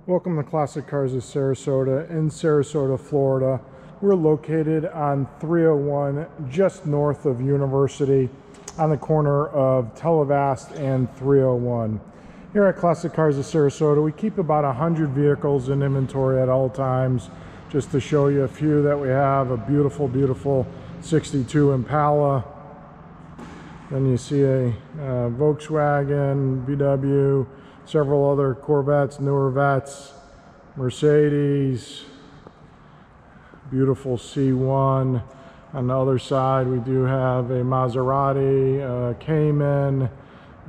Welcome to Classic Cars of Sarasota in Sarasota, Florida. We're located on 301 just north of University on the corner of Televast and 301. Here at Classic Cars of Sarasota, we keep about 100 vehicles in inventory at all times. Just to show you a few that we have, a beautiful, beautiful 62 Impala. Then you see a Volkswagen, VW, several other Corvettes, newer Vettes, Mercedes, beautiful C1. On the other side, we do have a Maserati, a Cayman,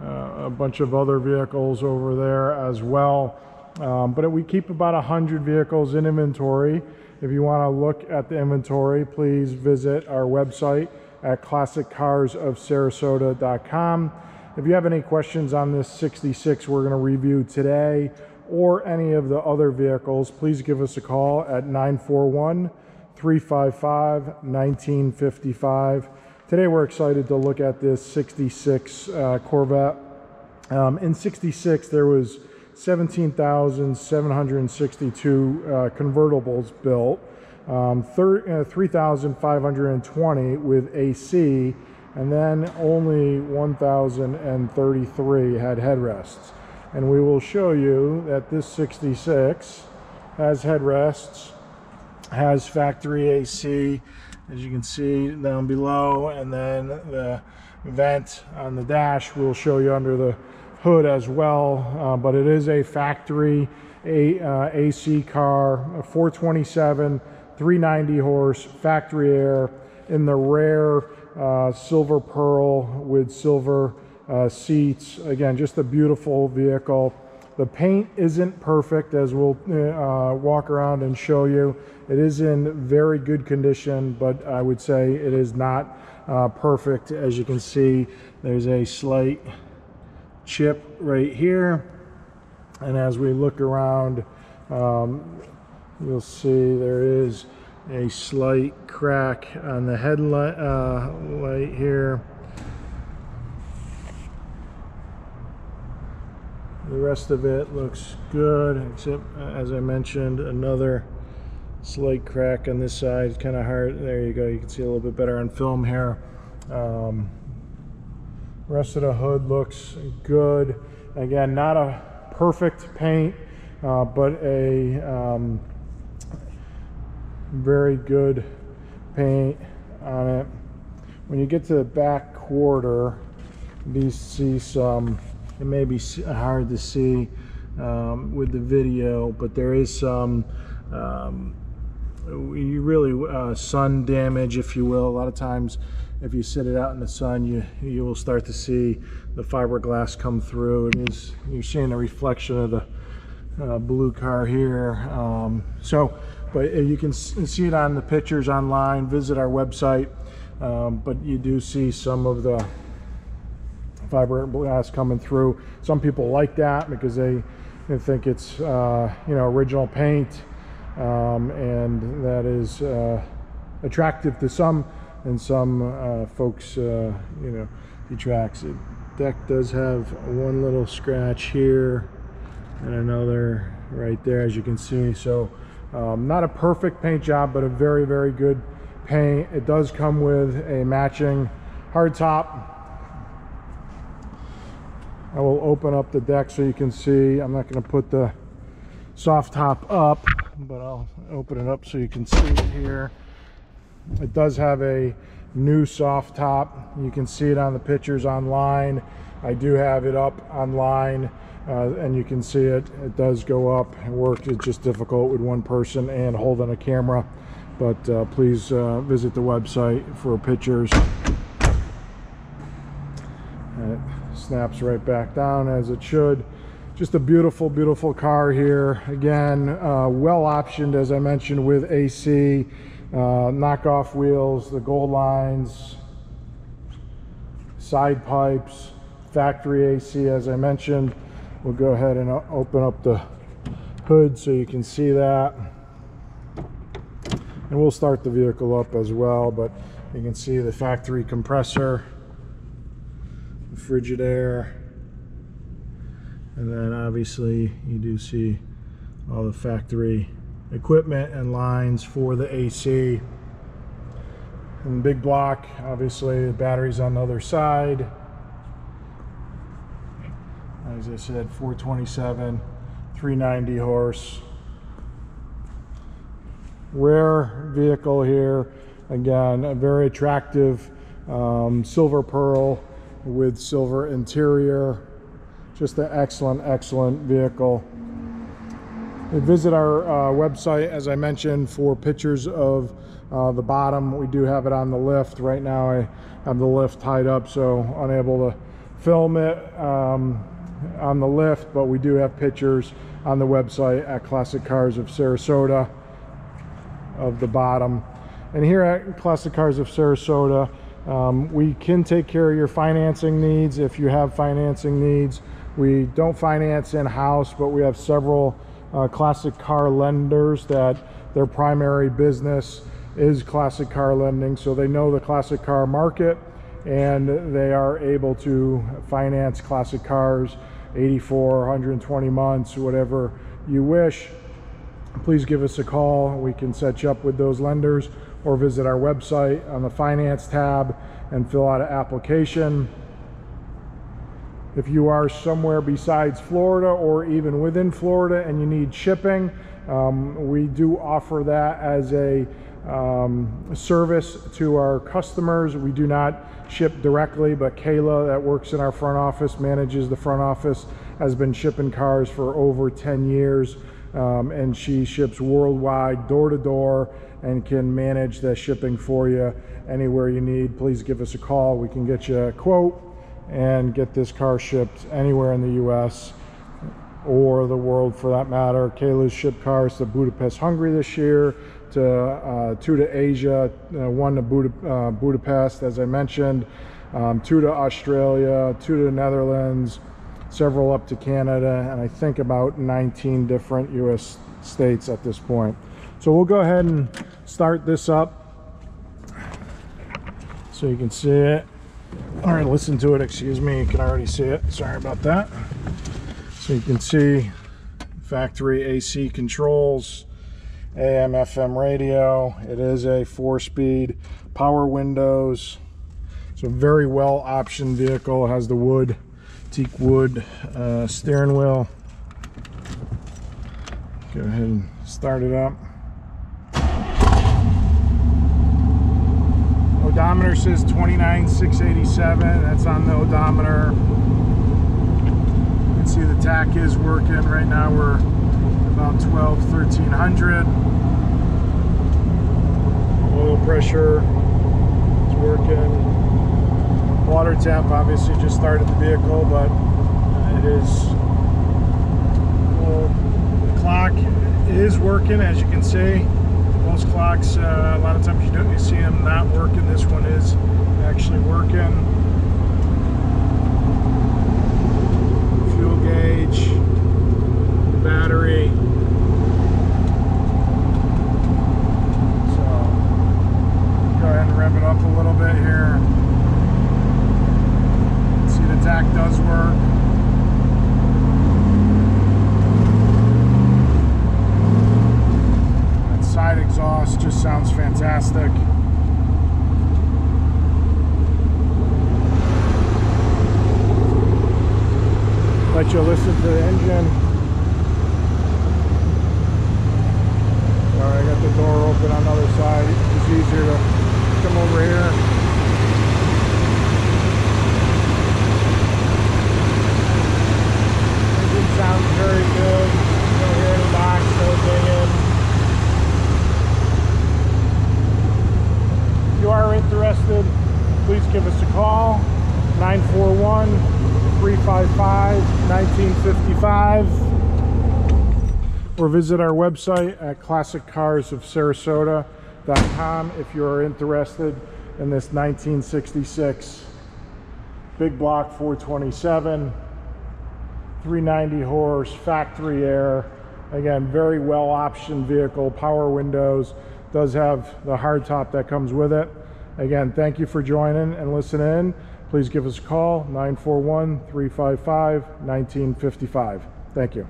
a bunch of other vehicles over there as well. But we keep about 100 vehicles in inventory. If you want to look at the inventory, please visit our website at classiccarsofsarasota.com. If you have any questions on this 66 we're going to review today or any of the other vehicles, please give us a call at 941-355-1955. Today we're excited to look at this 66 Corvette. In 66 there was 17,762 convertibles built, 3,520 with AC, and then only 1,033 had headrests. And we will show you that this 66 has headrests, has factory AC, as you can see down below, and then the vent on the dash we'll show you under the hood as well. But it is a factory AC car, a 427, 390 horse, factory air, in the rare silver pearl with silver seats. Again, just a beautiful vehicle. The paint isn't perfect, as we'll walk around and show you. It is in very good condition, but I would say it is not perfect. As you can see, there's a slight chip right here, and as we look around, you'll see there is a slight crack on the headlight light here. The rest of it looks good, except, as I mentioned, another slight crack on this side. It's kind of hard. There you go. You can see a little bit better on film here. Rest of the hood looks good. Again, not a perfect paint, but a very good paint on it. When you get to the back quarter, you see some, it may be hard to see with the video, but there is some sun damage, if you will. A lot of times if you sit it out in the sun, you will start to see the fiberglass come through. You're seeing a reflection of the blue car here. But you can see it on the pictures online. Visit our website. But you do see some of the fiberglass coming through. Some people like that because they think it's original paint, and that is attractive to some, and some folks detracts it. Deck does have one little scratch here and another right there, as you can see. So not a perfect paint job, but a very, very good paint. It does come with a matching hardtop. I will open up the deck so you can see. I'm not going to put the soft top up, but I'll open it up so you can see it here. It does have a new soft top. You can see it on the pictures online. I do have it up online, and you can see it. It does go up and work. It's just difficult with one person and holding a camera. But please visit the website for pictures. And it snaps right back down as it should. Just a beautiful, beautiful car here. Again, well optioned, as I mentioned, with AC, knockoff wheels, the gold lines, side pipes, factory AC, as I mentioned. We'll go ahead and open up the hood so you can see that. And we'll start the vehicle up as well, but you can see the factory compressor, the Frigidaire, and then obviously you do see all the factory equipment and lines for the AC. And big block, obviously the batteries on the other side. As I said, 427, 390 horse. Rare vehicle here. Again, a very attractive silver pearl with silver interior. Just an excellent vehicle. Visit our website, as I mentioned, for pictures of the bottom. We do have it on the lift. Right now I have the lift tied up, so unable to film it on the lift, but we do have pictures on the website at Classic Cars of Sarasota of the bottom. And here at Classic Cars of Sarasota, we can take care of your financing needs if you have financing needs. We don't finance in-house, but we have several classic car lenders that their primary business is classic car lending, so they know the classic car market and they are able to finance classic cars 84, 120 months, whatever you wish. Please give us a call. We can set you up with those lenders, or visit our website on the finance tab and fill out an application. If you are somewhere besides Florida or even within Florida and you need shipping, we do offer that as a service to our customers. We do not ship directly, but Kayla, that works in our front office, manages the front office, has been shipping cars for over 10 years, and she ships worldwide, door to door, and can manage the shipping for you anywhere you need. Please give us a call. We can get you a quote and get this car shipped anywhere in the US or the world for that matter. Kayla's shipped cars to Budapest, Hungary this year, to 2 to Asia, 1 to Budapest, as I mentioned, 2 to Australia, 2 to the Netherlands, several up to Canada, and I think about 19 different US states at this point. So we'll go ahead and start this up so you can see it. All right, listen to it, excuse me, you can already see it, sorry about that. So you can see factory AC controls, AM, FM radio. It is a 4-speed, power windows. So very well optioned vehicle. It has the wood, teak wood steering wheel. Go ahead and start it up. Odometer says 29,687. That's on the odometer. You can see the tach is working. Right now we're about 1300. Oil pressure is working. Water temp, obviously just started the vehicle, but it is, well, the clock is working, as you can see. Most clocks, a lot of times you see them not working. This one is actually working. Fuel gauge, battery. So go ahead and rev it up a little bit here. See, the tach does work. That side exhaust just sounds fantastic. Let you listen to the engine. Sorry, I got the door open on the other side. It's easier to come over here. Engine sounds very good. No here in the box, no dinging. If you are interested, please give us a call. 941-355-1955, or visit our website at classiccarsofsarasota.com if you are interested in this 1966 big block 427, 390 horse, factory air. Again, very well optioned vehicle, power windows, does have the hardtop that comes with it. Again, thank you for joining and listening. Please give us a call, 941-355-1955. Thank you.